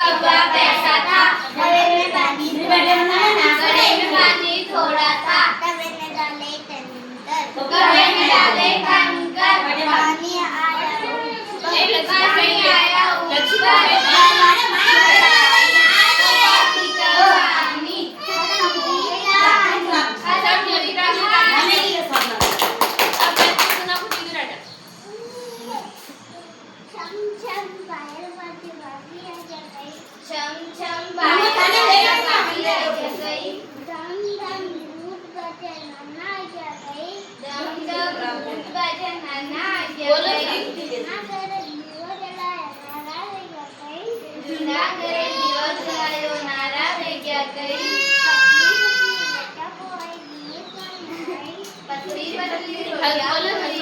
कौवा पैसा था, गले में पानी थोड़ा था, तवे ने डाले टंकर, कौवे ने डाले कंकर, पानी आया पानी आया ऊपर, छम छम बाहर गई, दम दम दूध बजे नन्ना आ गई, दम दम दूध बजे नन्ना आ गई, ना करे दियो जलाया नारा ले गई, जूना करे दियो जलायो नारा ले गई, पतली पतली बेटा को आई दिए तो नहीं, पतली पतली रोटियां